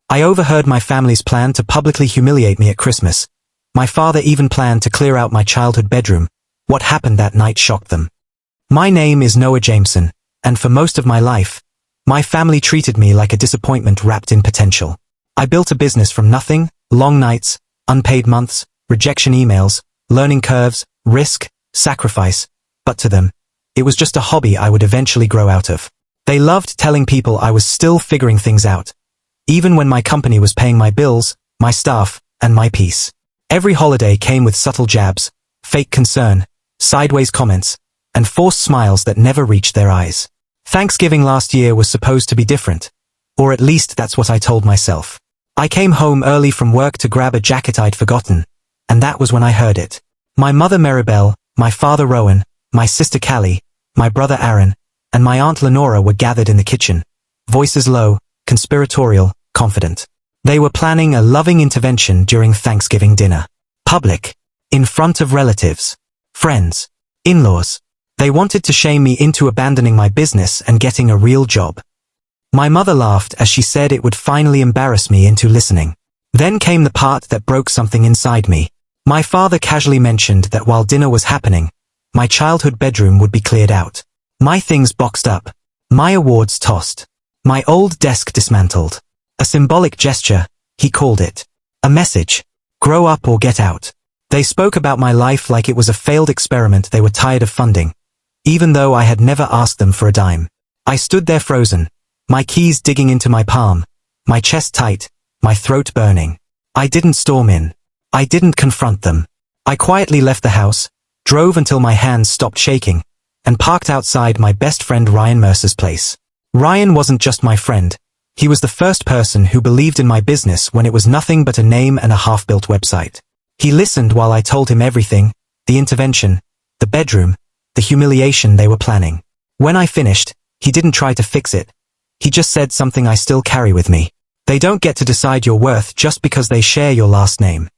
I overheard my family's plan to publicly humiliate me at Christmas. My father even planned to clear out my childhood bedroom. What happened that night shocked them. My name is Noah Jameson, and for most of my life, my family treated me like a disappointment wrapped in potential. I built a business from nothing, long nights, unpaid months, rejection emails, learning curves, risk, sacrifice, but to them, it was just a hobby I would eventually grow out of. They loved telling people I was still figuring things out, even when my company was paying my bills, my staff, and my peace. Every holiday came with subtle jabs, fake concern, sideways comments, and forced smiles that never reached their eyes. Thanksgiving last year was supposed to be different, or at least that's what I told myself. I came home early from work to grab a jacket I'd forgotten, and that was when I heard it. My mother Maribel, my father Rowan, my sister Callie, my brother Aaron, and my aunt Lenora were gathered in the kitchen, voices low, conspiratorial, confident. They were planning a loving intervention during Thanksgiving dinner. Public. In front of relatives. Friends. In-laws. They wanted to shame me into abandoning my business and getting a real job. My mother laughed as she said it would finally embarrass me into listening. Then came the part that broke something inside me. My father casually mentioned that while dinner was happening, my childhood bedroom would be cleared out. My things boxed up. My awards tossed. My old desk dismantled. A symbolic gesture, he called it. A message. Grow up or get out. They spoke about my life like it was a failed experiment they were tired of funding, even though I had never asked them for a dime. I stood there frozen, my keys digging into my palm, my chest tight, my throat burning. I didn't storm in. I didn't confront them. I quietly left the house, drove until my hands stopped shaking, and parked outside my best friend Ryan Mercer's place. Ryan wasn't just my friend. He was the first person who believed in my business when it was nothing but a name and a half-built website. He listened while I told him everything, the intervention, the bedroom, the humiliation they were planning. When I finished, he didn't try to fix it. He just said something I still carry with me. They don't get to decide your worth just because they share your last name.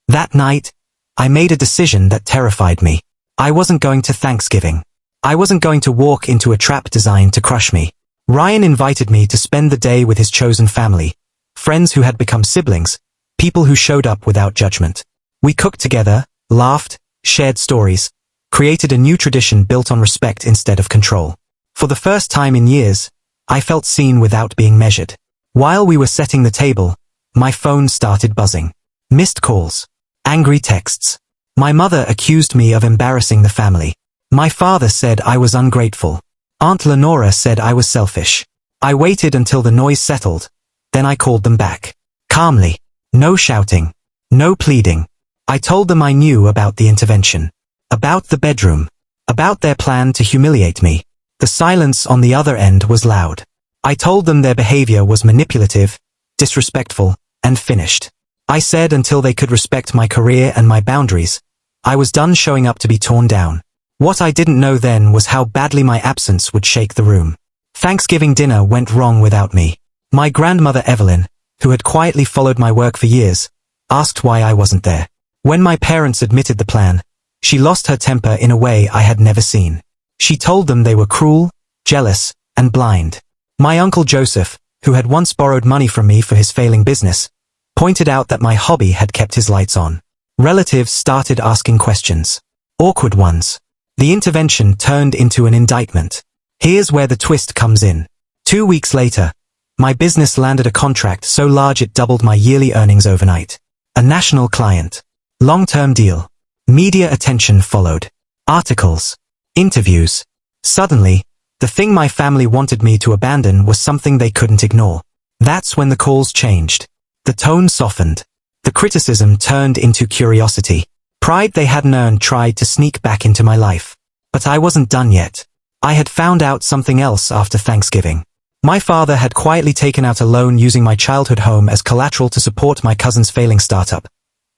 That night, I made a decision that terrified me. I wasn't going to Thanksgiving. I wasn't going to walk into a trap designed to crush me. Ryan invited me to spend the day with his chosen family, friends who had become siblings, people who showed up without judgment. We cooked together, laughed, shared stories, created a new tradition built on respect instead of control. For the first time in years, I felt seen without being measured. While we were setting the table, my phone started buzzing. Missed calls. Angry texts. My mother accused me of embarrassing the family. My father said I was ungrateful. Aunt Lenora said I was selfish. I waited until the noise settled, then I called them back. Calmly. No shouting. No pleading. I told them I knew about the intervention. About the bedroom. About their plan to humiliate me. The silence on the other end was loud. I told them their behavior was manipulative, disrespectful, and finished. I said until they could respect my career and my boundaries, I was done showing up to be torn down. What I didn't know then was how badly my absence would shake the room. Thanksgiving dinner went wrong without me. My grandmother Evelyn, who had quietly followed my work for years, asked why I wasn't there. When my parents admitted the plan, she lost her temper in a way I had never seen. She told them they were cruel, jealous, and blind. My uncle Joseph, who had once borrowed money from me for his failing business, pointed out that my hobby had kept his lights on. Relatives started asking questions. Awkward ones. The intervention turned into an indictment. Here's where the twist comes in. 2 weeks later, my business landed a contract so large it doubled my yearly earnings overnight. A national client. Long-term deal. Media attention followed. Articles. Interviews. Suddenly, the thing my family wanted me to abandon was something they couldn't ignore. That's when the calls changed. The tone softened. The criticism turned into curiosity. Pride they hadn't earned tried to sneak back into my life. But I wasn't done yet. I had found out something else after Thanksgiving. My father had quietly taken out a loan using my childhood home as collateral to support my cousin's failing startup.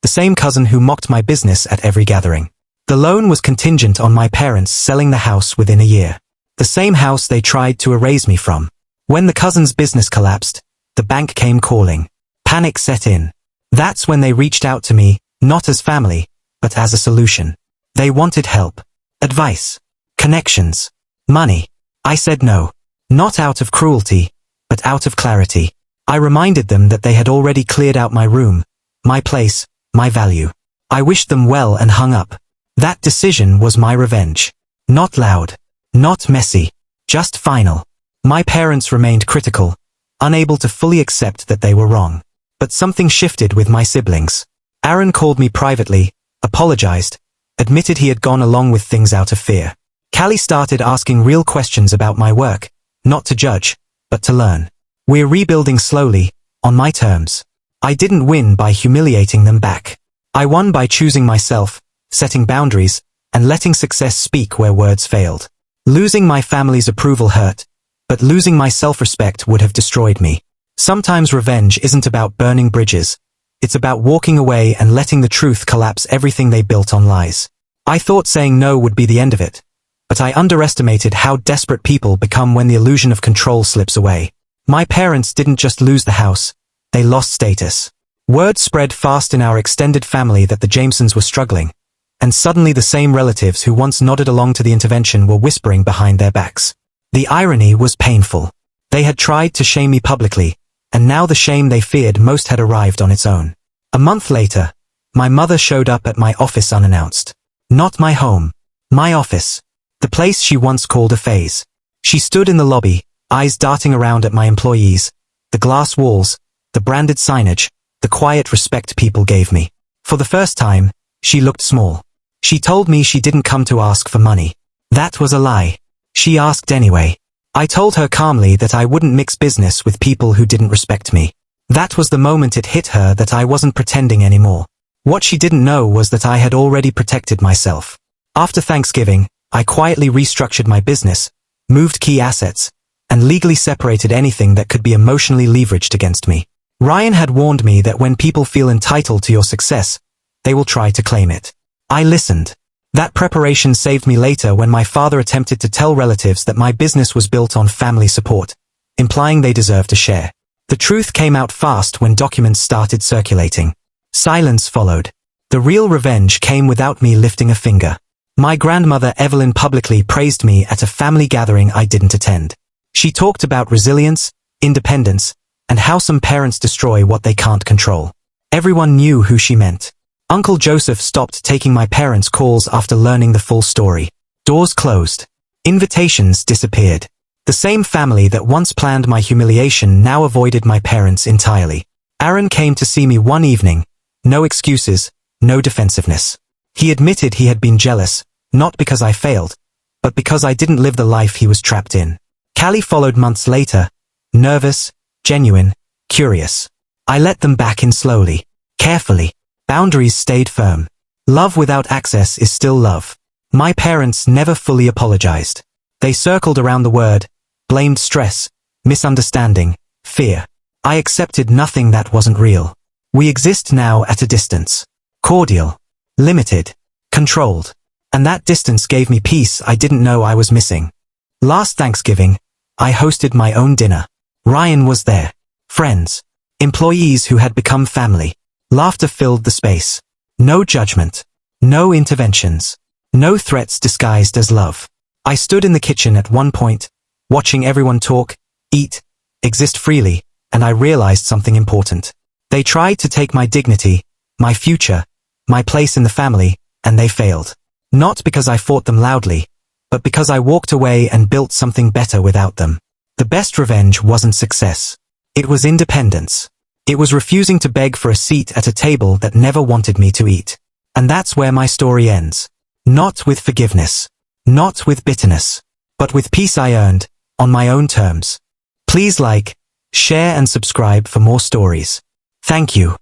The same cousin who mocked my business at every gathering. The loan was contingent on my parents selling the house within a year. The same house they tried to erase me from. When the cousin's business collapsed, the bank came calling. Panic set in. That's when they reached out to me, not as family, but as a solution. They wanted help. Advice. Connections. Money. I said no. Not out of cruelty, but out of clarity. I reminded them that they had already cleared out my room, my place, my value. I wished them well and hung up. That decision was my revenge. Not loud. Not messy. Just final. My parents remained critical, unable to fully accept that they were wrong. But something shifted with my siblings. Aaron called me privately, apologized, admitted he had gone along with things out of fear. Callie started asking real questions about my work, not to judge, but to learn. We're rebuilding slowly, on my terms. I didn't win by humiliating them back. I won by choosing myself, setting boundaries, and letting success speak where words failed. Losing my family's approval hurt, but losing my self-respect would have destroyed me. Sometimes revenge isn't about burning bridges. It's about walking away and letting the truth collapse everything they built on lies. I thought saying no would be the end of it, but I underestimated how desperate people become when the illusion of control slips away. My parents didn't just lose the house, they lost status. Word spread fast in our extended family that the Jamesons were struggling, and suddenly the same relatives who once nodded along to the intervention were whispering behind their backs. The irony was painful. They had tried to shame me publicly, and now the shame they feared most had arrived on its own. A month later, my mother showed up at my office unannounced. Not my home. My office. The place she once called a phase. She stood in the lobby, eyes darting around at my employees, the glass walls, the branded signage, the quiet respect people gave me. For the first time, she looked small. She told me she didn't come to ask for money. That was a lie. She asked anyway. I told her calmly that I wouldn't mix business with people who didn't respect me. That was the moment it hit her that I wasn't pretending anymore. What she didn't know was that I had already protected myself. After Thanksgiving, I quietly restructured my business, moved key assets, and legally separated anything that could be emotionally leveraged against me. Ryan had warned me that when people feel entitled to your success, they will try to claim it. I listened. That preparation saved me later when my father attempted to tell relatives that my business was built on family support, implying they deserved a share. The truth came out fast when documents started circulating. Silence followed. The real revenge came without me lifting a finger. My grandmother Evelyn publicly praised me at a family gathering I didn't attend. She talked about resilience, independence, and how some parents destroy what they can't control. Everyone knew who she meant. Uncle Joseph stopped taking my parents' calls after learning the full story. Doors closed. Invitations disappeared. The same family that once planned my humiliation now avoided my parents entirely. Aaron came to see me one evening. No excuses, no defensiveness. He admitted he had been jealous, not because I failed, but because I didn't live the life he was trapped in. Callie followed months later, nervous, genuine, curious. I let them back in slowly, carefully. Boundaries stayed firm. Love without access is still love. My parents never fully apologized. They circled around the word, blamed stress, misunderstanding, fear. I accepted nothing that wasn't real. We exist now at a distance. Cordial. Limited. Controlled. And that distance gave me peace I didn't know I was missing. Last Thanksgiving, I hosted my own dinner. Ryan was there. Friends. Employees who had become family. Laughter filled the space. No judgment. No interventions. No threats disguised as love. I stood in the kitchen at one point, watching everyone talk, eat, exist freely, and I realized something important. They tried to take my dignity, my future, my place in the family, and they failed. Not because I fought them loudly, but because I walked away and built something better without them. The best revenge wasn't success. It was independence. It was refusing to beg for a seat at a table that never wanted me to eat. And that's where my story ends. Not with forgiveness. Not with bitterness. But with peace I earned, on my own terms. Please like, share and subscribe for more stories. Thank you.